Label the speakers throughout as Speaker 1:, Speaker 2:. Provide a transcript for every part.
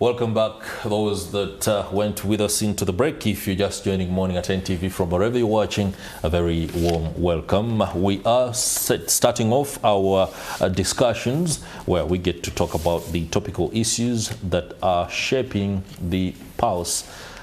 Speaker 1: Welcome back, those that went with us into the break. If you're just joining Morning at NTV from wherever you're watching, a very warm welcome. We are starting off our discussions where we get to talk about the topical issues that are shaping the pulse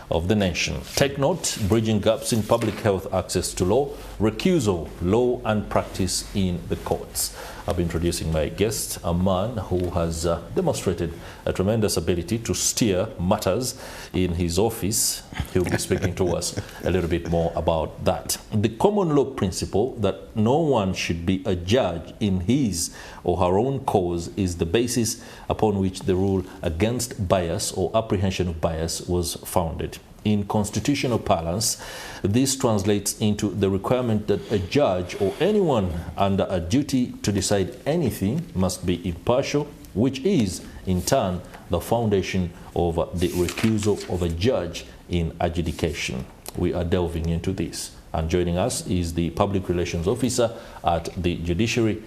Speaker 1: of the nation. Take note: bridging gaps in public health access to law, recusal, law and practice in the courts. I'll be introducing my guest, a man who has demonstrated a tremendous ability to steer matters in his office. He'll be speaking to us a little bit more about that. The common law principle that no one should be a judge in his or her own cause is the basis upon which the rule against bias or apprehension of bias was founded. In constitutional parlance, this translates into the requirement that a judge or anyone under a duty to decide anything must be impartial, which is, in turn, the foundation of the recusal of a judge in adjudication. We are delving into this. And joining us is the Public Relations Officer at the Judiciary,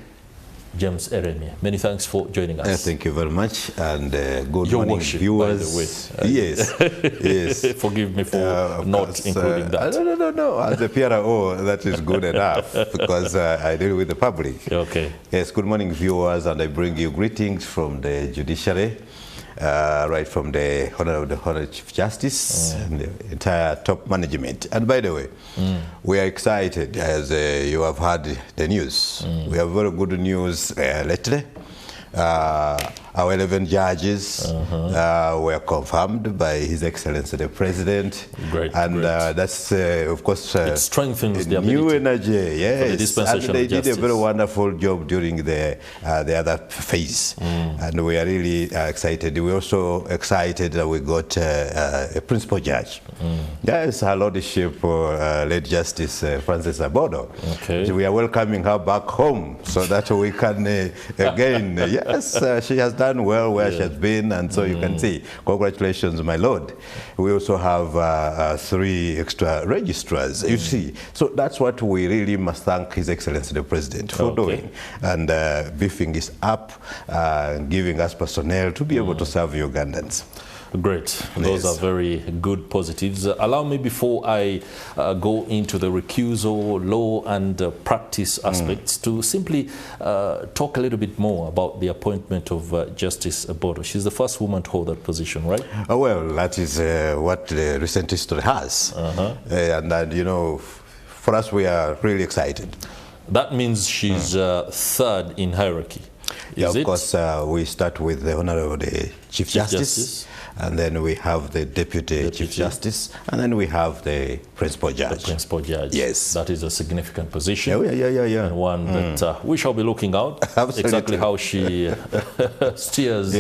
Speaker 1: James Ereemye. Many thanks for joining us.
Speaker 2: Thank you very much, and good
Speaker 1: Your
Speaker 2: morning,
Speaker 1: worship,
Speaker 2: viewers.
Speaker 1: By the way.
Speaker 2: Yes, yes.
Speaker 1: Forgive me for not including that.
Speaker 2: No. As a PRO, that is good enough because I deal with the public.
Speaker 1: Okay.
Speaker 2: Yes. Good morning, viewers, and I bring you greetings from the Judiciary. Right from the Honorable Chief Justice and the entire top management. And by the way, we are excited as you have heard the news. We have very good news lately. Our 11 judges were confirmed by His Excellency the President.
Speaker 1: Great,
Speaker 2: and that's, of course,
Speaker 1: it strengthens the
Speaker 2: new energy. Yes,
Speaker 1: the
Speaker 2: and they did
Speaker 1: justice.
Speaker 2: a very wonderful job during the other phase, and we are really excited. We're also excited that we got a principal judge. Yes, Her Lordship, late Justice Frances Abodo.
Speaker 1: Okay.
Speaker 2: We are welcoming her back home so that we can again. Yes, she has done well where she has been, and so you can see. Congratulations, my lord. We also have 3 extra registrars. You see, so that's what we really must thank His Excellency the President for doing, and beefing us up, giving us personnel to be able to serve Ugandans.
Speaker 1: Great. Those are very good positives. Allow me, before I go into the recusal, law and practice aspects, to simply talk a little bit more about the appointment of Justice Abodo. She's the first woman to hold that position, right?
Speaker 2: Well, that is what the recent history has. And you know, for us, we are really excited.
Speaker 1: That means she's third in hierarchy.
Speaker 2: Yeah, of course, we start with the Honorable Chief Justice. And then we have the Deputy Chief Justice, and then we have the Principal Judge.
Speaker 1: The Principal Judge.
Speaker 2: Yes.
Speaker 1: That is a significant position.
Speaker 2: Yeah.
Speaker 1: And one that we shall be looking out.
Speaker 2: Absolutely.
Speaker 1: Exactly how she steers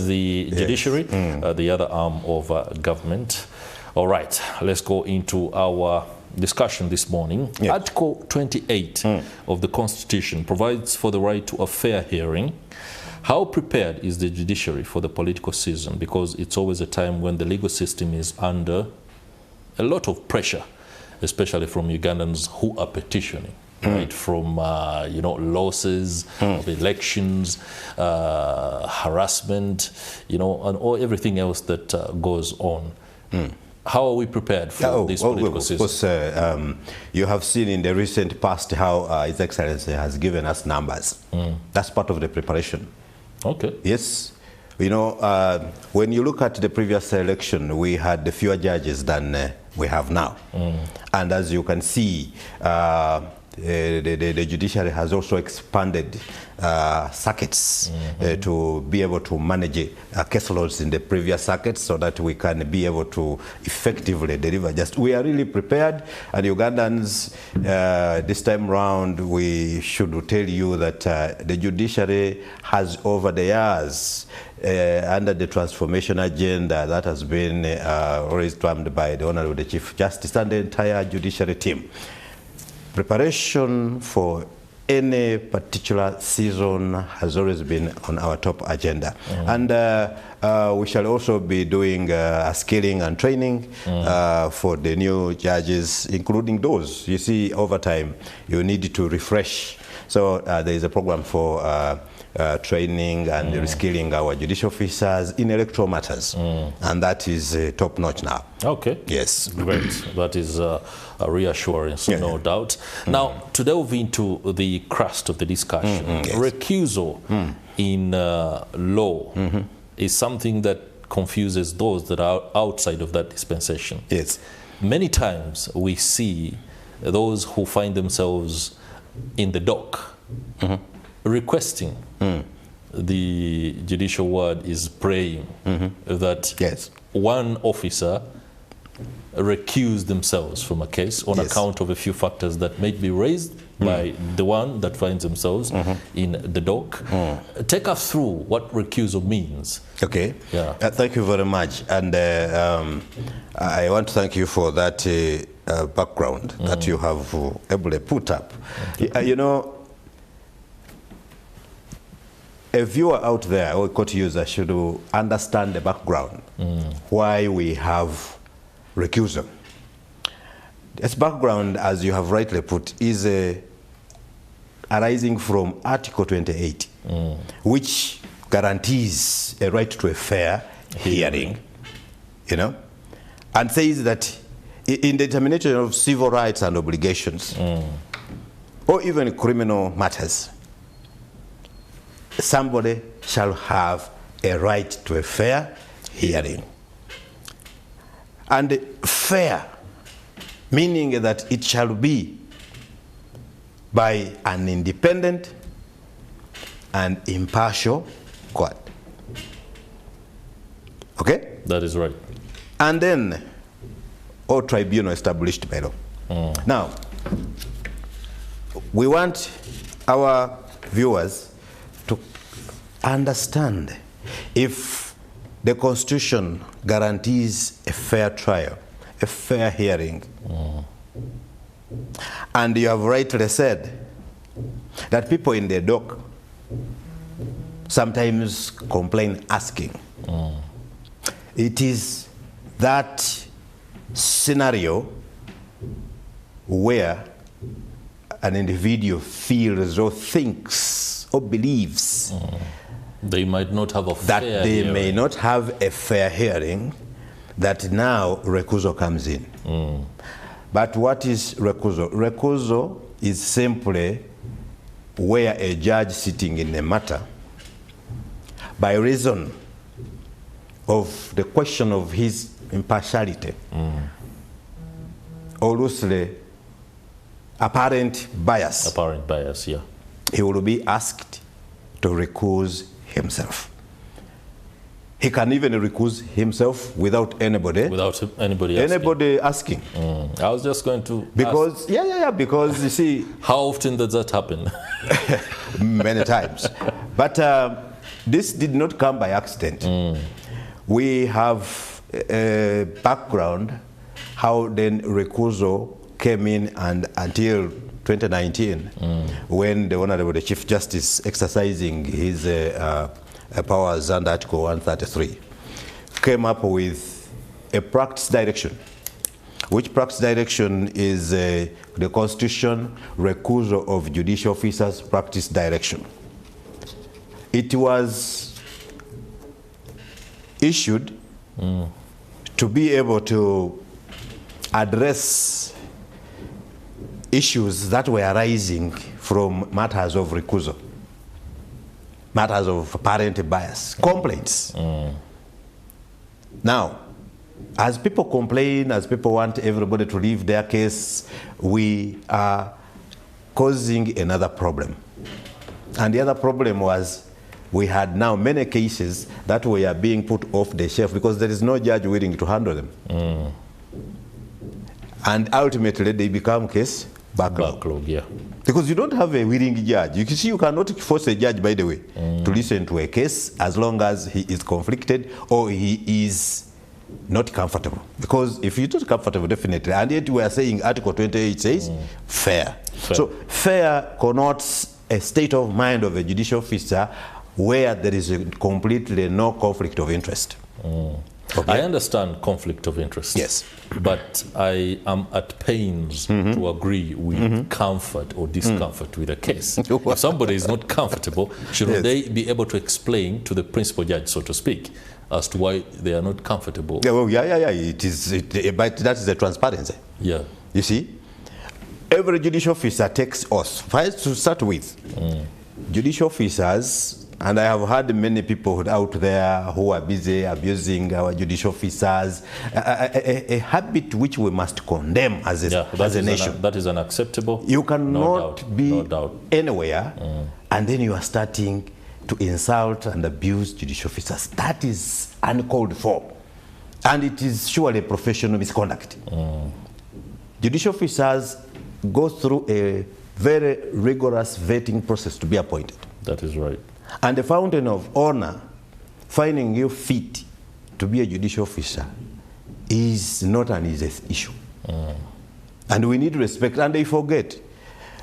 Speaker 1: the Judiciary, the other arm of government. All right, let's go into our discussion this morning. Article 28 of the Constitution provides for the right to a fair hearing. How prepared is the judiciary for the political season? Because it's always a time when the legal system is under a lot of pressure, especially from Ugandans who are petitioning, right? From, losses of elections, harassment, and everything else that goes on. How are we prepared for this political season?
Speaker 2: Of course, you have seen in the recent past how His Excellency has given us numbers. That's part of the preparation.
Speaker 1: Okay.
Speaker 2: Yes. You know, when you look at the previous election, we had fewer judges than we have now. And as you can see, the judiciary has also expanded circuits to be able to manage caseloads in the previous circuits so that we can be able to effectively deliver justice. We are really prepared, and Ugandans, this time round, we should tell you that the judiciary has, over the years, under the transformation agenda that has been always termed by the Honorable Chief Justice and the entire judiciary team, preparation for any particular season has always been on our top agenda. And we shall also be doing skilling and training for the new judges, including those. You see, over time, you need to refresh. So there is a program for training and reskilling our judicial officers in electoral matters, and that is top notch now.
Speaker 1: Okay.
Speaker 2: Yes.
Speaker 1: Great. That is a reassuring, so no doubt. Now, to delve into the crust of the discussion, recusal in law is something that confuses those that are outside of that dispensation.
Speaker 2: Yes.
Speaker 1: Many times we see those who find themselves in the dock requesting, the judicial word is praying, that one officer recuse themselves from a case on account of a few factors that may be raised by the one that finds themselves in the dock. Take us through what recusal means.
Speaker 2: Okay. Thank you very much. And I want to thank you for that background that you have able to put up. You know, a viewer out there or court user should understand the background, why we have recusal. This background, as you have rightly put, is arising from Article 28, which guarantees a right to a fair hearing, you know, and says that in the determination of civil rights and obligations, or even criminal matters, somebody shall have a right to a fair hearing. And fair, meaning that it shall be by an independent and impartial court. Okay?
Speaker 1: That is right.
Speaker 2: And then, or tribunal established by law. Now, we want our viewers to understand if the Constitution guarantees a fair trial, a fair hearing. And you have rightly said that people in the dock sometimes complain asking. It is that scenario where an individual feels or thinks or believes
Speaker 1: they might not have a
Speaker 2: that
Speaker 1: fair
Speaker 2: they
Speaker 1: hearing.
Speaker 2: may not have a fair hearing, that now recusal comes in. But what is recusal? Recusal is simply where a judge sitting in a matter, by reason of the question of his impartiality, or loosely apparent bias, he will be asked to recuse himself. He can even recuse himself without anybody asking.
Speaker 1: I was just going to
Speaker 2: because
Speaker 1: ask,
Speaker 2: because you see,
Speaker 1: how often does that happen?
Speaker 2: Many times. But this did not come by accident. We have a background how then recusal came in, and until 2019, when the Honorable Chief Justice, exercising his powers under Article 133, came up with a practice direction, which practice direction is the Constitution Recusal of Judicial Officers Practice Direction. It was issued to be able to address issues that were arising from matters of recusal, matters of apparent bias, complaints. Now, as people complain, as people want everybody to leave their case, we are causing another problem. And the other problem was we had now many cases that were being put off the shelf because there is no judge willing to handle them. And ultimately they become case backlog. Because you don't have a willing judge. You can see you cannot force a judge, by the way, to listen to a case as long as he is conflicted or he is not comfortable. Because if you're not comfortable, definitely, and yet we are saying Article 28 says fair. So fair connotes a state of mind of a judicial officer where there is completely no conflict of interest.
Speaker 1: Okay. I understand conflict of interest.
Speaker 2: Yes.
Speaker 1: But I am at pains to agree with comfort or discomfort with a case. If somebody is not comfortable, should they be able to explain to the principal judge, so to speak, as to why they are not comfortable?
Speaker 2: Yeah, well, it is, but that is the transparency.
Speaker 1: Yeah.
Speaker 2: You see, every judicial officer takes oath. First, to start with, judicial officers, and I have heard many people out there who are busy abusing our judicial officers, a habit which we must condemn as a nation.
Speaker 1: That is unacceptable.
Speaker 2: You cannot be anywhere and then you are starting to insult and abuse judicial officers. That is uncalled for. And it is surely professional misconduct. Judicial officers go through a very rigorous vetting process to be appointed.
Speaker 1: That is right.
Speaker 2: And the fountain of honor, finding you fit to be a judicial officer, is not an easy issue. And we need respect. And they forget,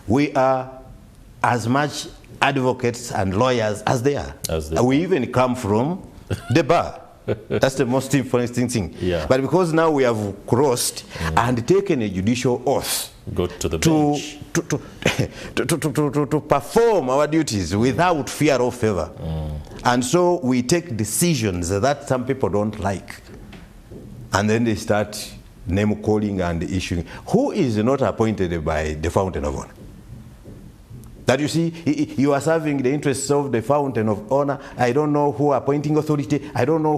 Speaker 2: we are as much advocates and lawyers as they are. We even come from the bar. That's the most important thing.
Speaker 1: Yeah.
Speaker 2: But because now we have crossed and taken a judicial oath,
Speaker 1: go to the bench
Speaker 2: to perform our duties without fear or favor. And so we take decisions that some people don't like. And then they start name calling and issuing. Who is not appointed by the fountain of honor? That you see, you are serving the interests of the fountain of honor. I don't know who appointing authority. I don't know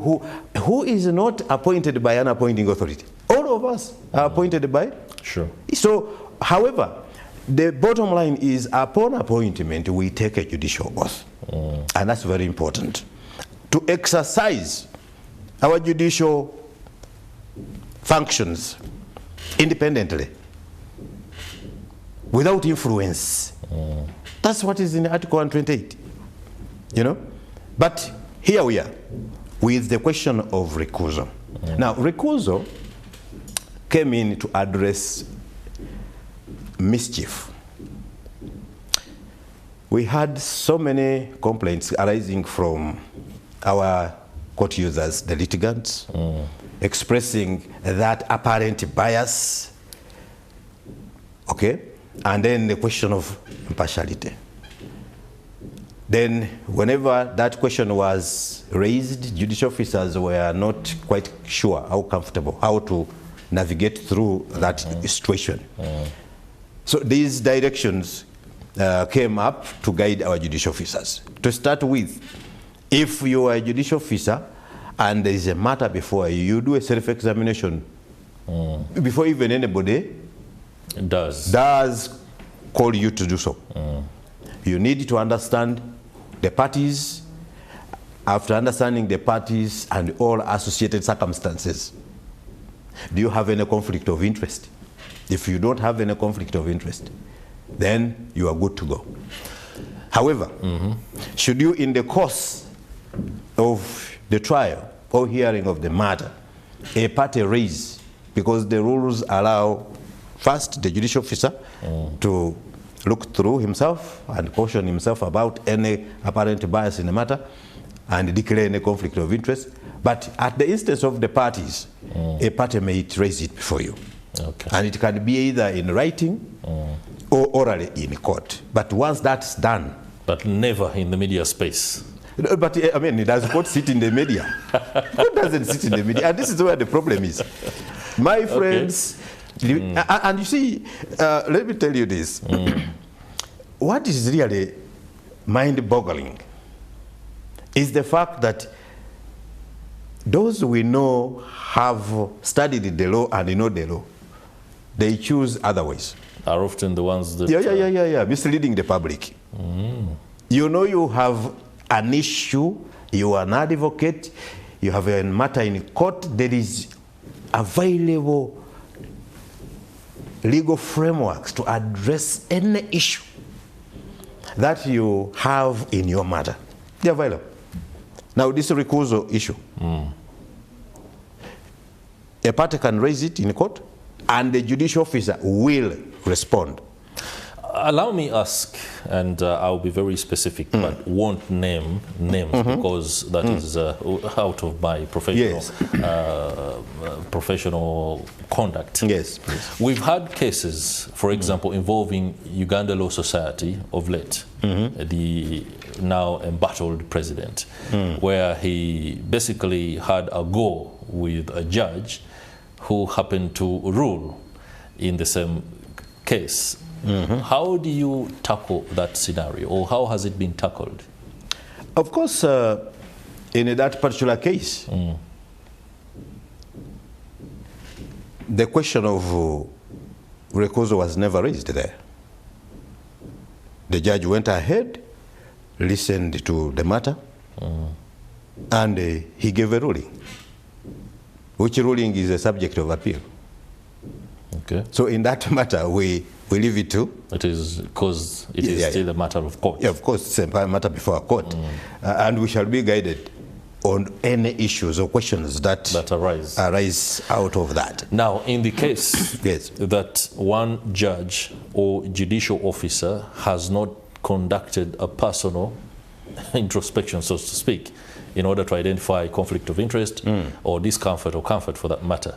Speaker 2: who is not appointed by an appointing authority. All of us are appointed by.
Speaker 1: Sure.
Speaker 2: So, however, the bottom line is upon appointment, we take a judicial oath. And that's very important. To exercise our judicial functions independently, without influence. That's what is in Article 128, you know. But here we are with the question of recusal. Now, recusal came in to address mischief. We had so many complaints arising from our court users, the litigants, expressing that apparent bias, okay? And then the question of impartiality. Then whenever that question was raised, judicial officers were not quite sure how comfortable, how to navigate through that situation. So these directions came up to guide our judicial officers. To start with, if you are a judicial officer and there is a matter before you, you do a self-examination before even anybody does call you to do so. You need to understand the parties. After understanding the parties and all associated circumstances, do you have any conflict of interest? If you don't have any conflict of interest, then you are good to go. However, should you, in the course of the trial or hearing of the matter, a party raise, because the rules allow first the judicial officer to look through himself and caution himself about any apparent bias in the matter and declare any conflict of interest. But at the instance of the parties, a party may raise it before you.
Speaker 1: Okay.
Speaker 2: And it can be either in writing or orally in court. But once that's done...
Speaker 1: But never in the media space.
Speaker 2: But I mean, does court sit in the media? Court doesn't sit in the media. And this is where the problem is. My friends, and you see, let me tell you this. What is really mind-boggling is the fact that those we know have studied the law and know the law, they choose otherwise.
Speaker 1: Are often the ones that...
Speaker 2: misleading the public. You know you have an issue, you are an advocate, you have a matter in court, there is available legal frameworks to address any issue that you have in your matter. They're available. Now, this recusal issue, a party can raise it in court, and the judicial officer will respond.
Speaker 1: Allow me ask, and I'll be very specific, but won't name names because that is out of my professional professional conduct.
Speaker 2: Yes, please.
Speaker 1: We've had cases, for example, involving Uganda Law Society of late, the now embattled president, where he basically had a go with a judge who happened to rule in the same case. How do you tackle that scenario, or how has it been tackled?
Speaker 2: Of course, in that particular case, the question of recusal was never raised there. The judge went ahead, listened to the matter, and he gave a ruling, which ruling is a subject of appeal.
Speaker 1: Okay.
Speaker 2: So in that matter, we leave it to?
Speaker 1: It is because it is still a matter of court.
Speaker 2: Yeah, of course, it's a matter before a court. And we shall be guided on any issues or questions that arise out of that.
Speaker 1: Now, in the case that one judge or judicial officer has not conducted a personal introspection, so to speak, in order to identify conflict of interest or discomfort or comfort for that matter,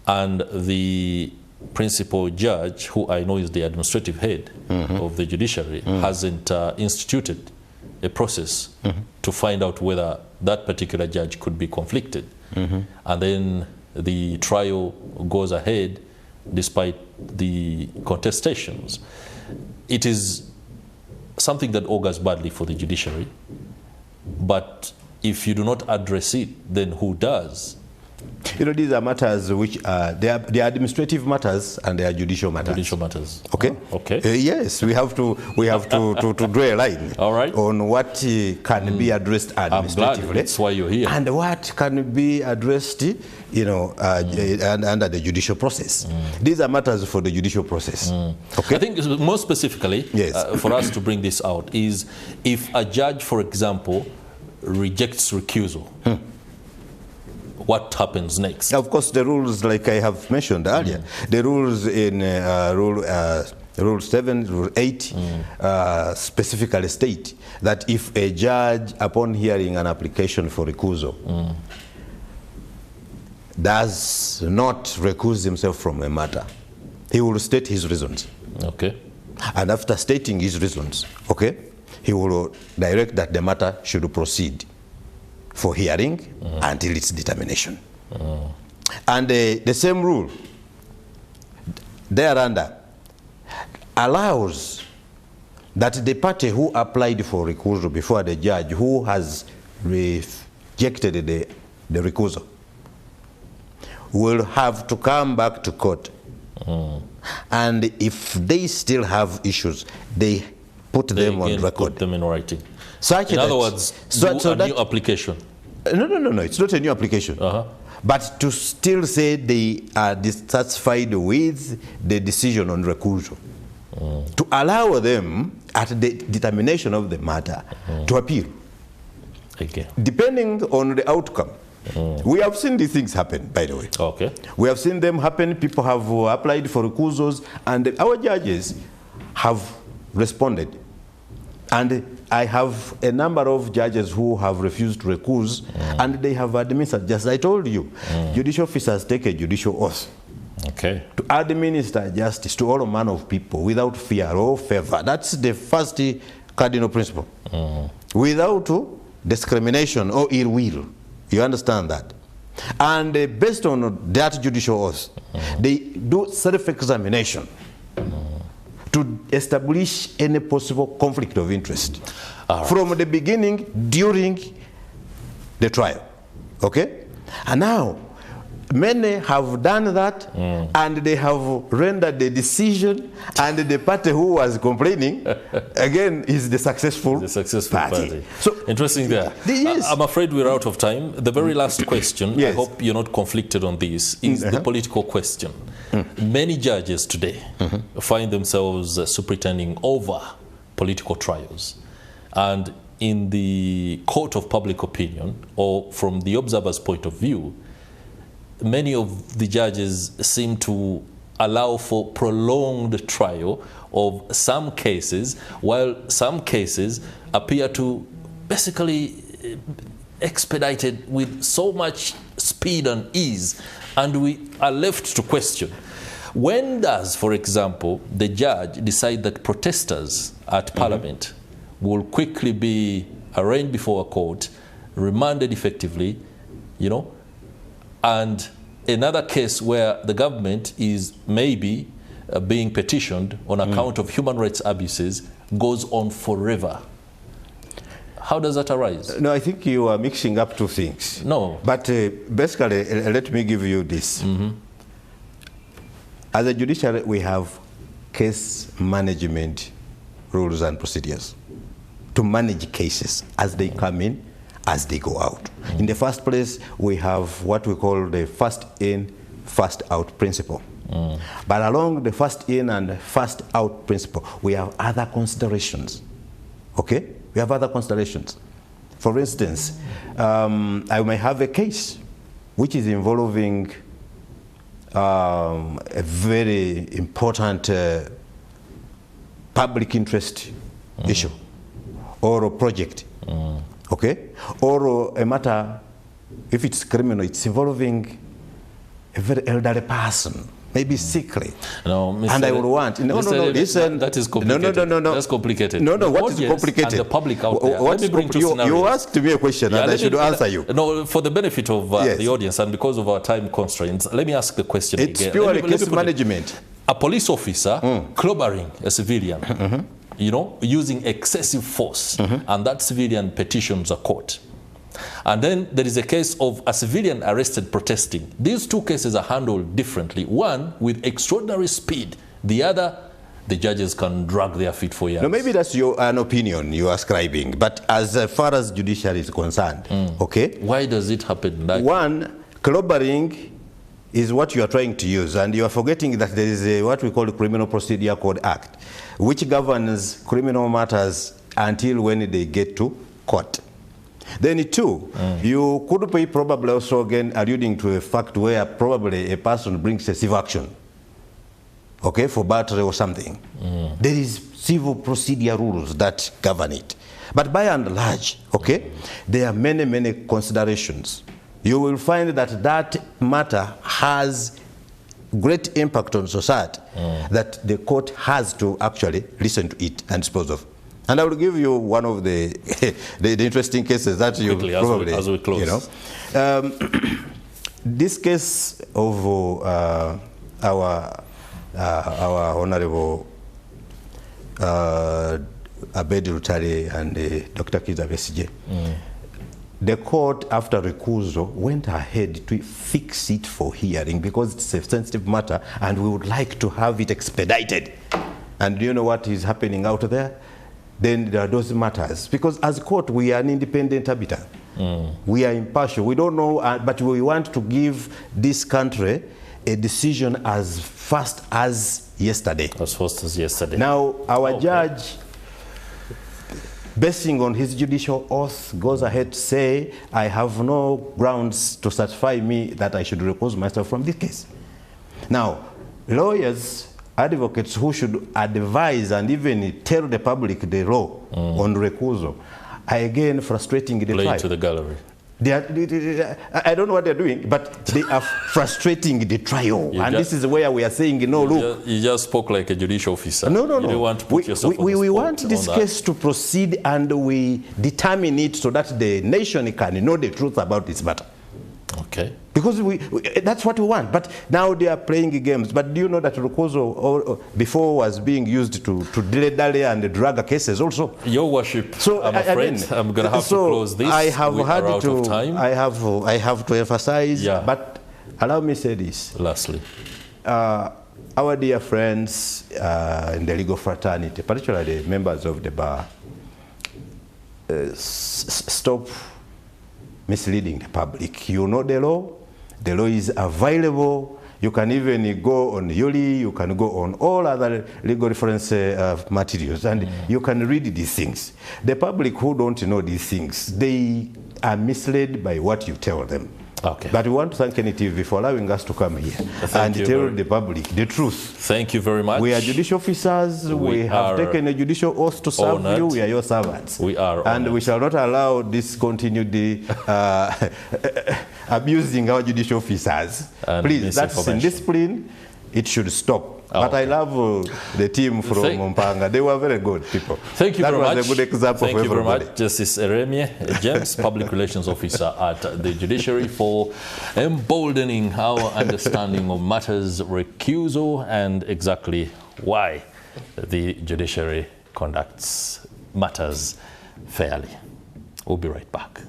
Speaker 1: and the principal judge, who I know is the administrative head of the judiciary, hasn't instituted a process to find out whether that particular judge could be conflicted. And then the trial goes ahead despite the contestations. It is something that augurs badly for the judiciary, but if you do not address it, then who does?
Speaker 2: You know, these are matters which they are administrative matters and they are judicial matters.
Speaker 1: Judicial matters.
Speaker 2: Okay.
Speaker 1: Okay.
Speaker 2: Yes, we have to draw a line.
Speaker 1: All right.
Speaker 2: On what can be addressed administratively.
Speaker 1: I'm glad that's why you're here.
Speaker 2: And what can be addressed, you know, under the judicial process. These are matters for the judicial process. Okay.
Speaker 1: I think more specifically, for us to bring this out, is if a judge, for example, rejects recusal. What happens next?
Speaker 2: Of course, the rules, like I have mentioned earlier, the rules in Rule 7, Rule 8 specifically state that if a judge, upon hearing an application for recusal, does not recuse himself from a matter, he will state his reasons.
Speaker 1: Okay.
Speaker 2: And after stating his reasons, okay, he will direct that the matter should proceed for hearing until its determination. And the same rule thereunder allows that the party who applied for recusal before the judge who has rejected the recusal will have to come back to court. And if they still have issues, they put them on record.
Speaker 1: Put them in writing.
Speaker 2: Such
Speaker 1: in other words, a new application.
Speaker 2: No, it's not a new application. But to still say they are dissatisfied with the decision on recusal. To allow them, at the determination of the matter, to appeal.
Speaker 1: Okay.
Speaker 2: Depending on the outcome. We have seen these things happen, by the way.
Speaker 1: Okay.
Speaker 2: We have seen them happen. People have applied for recusals, and our judges have responded. And I have a number of judges who have refused to recuse, and they have administered, just as I told you, judicial officers take a judicial oath
Speaker 1: to
Speaker 2: administer justice to all manner of people without fear or favor. That's the first cardinal principle. Without discrimination or ill will. You understand that? And based on that judicial oath, they do self-examination to establish any possible conflict of interest from the beginning, during the trial. Okay? And now, many have done that, and they have rendered the decision, and the party who was complaining, again, is the successful party. So,
Speaker 1: interesting there.
Speaker 2: Yes.
Speaker 1: I'm afraid we're out of time. The very last question, I hope you're not conflicted on this, is the political question. Many judges today find themselves superintending over political trials. And in the court of public opinion, or from the observer's point of view, many of the judges seem to allow for prolonged trial of some cases, while some cases appear to basically expedited with so much speed and ease, and we are left to question. When does, for example, the judge decide that protesters at Parliament will quickly be arraigned before a court, remanded effectively, and another case where the government is maybe being petitioned on account of human rights abuses goes on forever? How does that arise?
Speaker 2: No, I think you are mixing up two things.
Speaker 1: No.
Speaker 2: But basically, let me give you this. As a judiciary, we have case management rules and procedures to manage cases as they come in, as they go out. In the first place, we have what we call the first in, first out principle. But along the first in and first out principle, we have other considerations. Okay? We have other considerations. For instance, I may have a case which is involving a very important public interest issue or a project, okay? Or a matter, if it's criminal, it's involving a very elderly person, maybe sickly.
Speaker 1: No, Mr.
Speaker 2: And I would want, listen.
Speaker 1: That is complicated.
Speaker 2: No.
Speaker 1: That's complicated.
Speaker 2: No, what is complicated?
Speaker 1: And the public out there. Let me bring two scenarios.
Speaker 2: You asked me a question and I should answer you.
Speaker 1: No, for the benefit of the audience and because of our time constraints, let me ask the question again.
Speaker 2: It's purely case management.
Speaker 1: A police officer clobbering a civilian, using excessive force, and that civilian petitions a court. And then there is a case of a civilian arrested protesting. These two cases are handled differently. One with extraordinary speed. The other, the judges can drag their feet for years.
Speaker 2: No, maybe that's an opinion you are ascribing. But as far as judiciary is concerned, okay?
Speaker 1: Why does it happen like
Speaker 2: one, clobbering is what you are trying to use. And you are forgetting that there is what we call the Criminal Procedure Code Act, which governs criminal matters until when they get to court. Then two, you could be probably also again alluding to a fact where probably a person brings a civil action, okay, for battery or something. There is civil procedure rules that govern it. But by and large, okay, there are many, many considerations. You will find that that matter has great impact on society, that the court has to actually listen to it and dispose of. And I will give you one of the the interesting cases that you probably,
Speaker 1: as we close.
Speaker 2: This case of our Honorable Abedi Rutare and Dr. Kiza Besigye, the court, after recusal, went ahead to fix it for hearing because it's a sensitive matter and we would like to have it expedited. And do you know what is happening out there? Then there are those matters. Because as a court, we are an independent arbiter. We are impartial. We don't know, but we want to give this country a decision as fast as yesterday.
Speaker 1: As fast as yesterday.
Speaker 2: Now, our judge, basing on his judicial oath, goes ahead to say, I have no grounds to satisfy me that I should recuse myself from this case. Now, lawyers, advocates who should advise and even tell the public the law on recusal are again frustrating the trial.
Speaker 1: Play to the gallery.
Speaker 2: I don't know what they're doing, but they are frustrating the trial. This is where we are saying, look.
Speaker 1: You just spoke like a judicial officer.
Speaker 2: No.
Speaker 1: You don't want to put yourself on the
Speaker 2: we
Speaker 1: spot
Speaker 2: want this case to proceed and we determine it so that the nation can know the truth about this matter.
Speaker 1: Okay.
Speaker 2: Because that's what we want. But now they are playing games. But do you know that recusal before was being used to delay and drag cases also?
Speaker 1: Your worship, so, I'm afraid I'm going to have to close this.
Speaker 2: I have had
Speaker 1: out of time.
Speaker 2: I have to emphasize, but allow me to say this.
Speaker 1: Lastly.
Speaker 2: Our dear friends in the legal fraternity, particularly the members of the bar, stop misleading the public. You know the law is available. You can even go on Yoli, you can go on all other legal reference materials, and you can read these things. The public who don't know these things, they are misled by what you tell them.
Speaker 1: Okay.
Speaker 2: But we want to thank NTV for allowing us to come here and tell the public the truth.
Speaker 1: Thank you very much.
Speaker 2: We are judicial officers. We have taken a judicial oath to serve you. We are your servants.
Speaker 1: We are
Speaker 2: and
Speaker 1: honored.
Speaker 2: We shall not allow this continued abusing our judicial officers.
Speaker 1: And
Speaker 2: please, that's indiscipline. It should stop. But I love the team from Mpanga. They were very good people.
Speaker 1: Thank you very much.
Speaker 2: That was a good example
Speaker 1: Thank
Speaker 2: for
Speaker 1: you very
Speaker 2: everybody.
Speaker 1: much, Justice Ereemye James, Public Relations Officer at the Judiciary, for emboldening our understanding of matters recusal and exactly why the Judiciary conducts matters fairly. We'll be right back.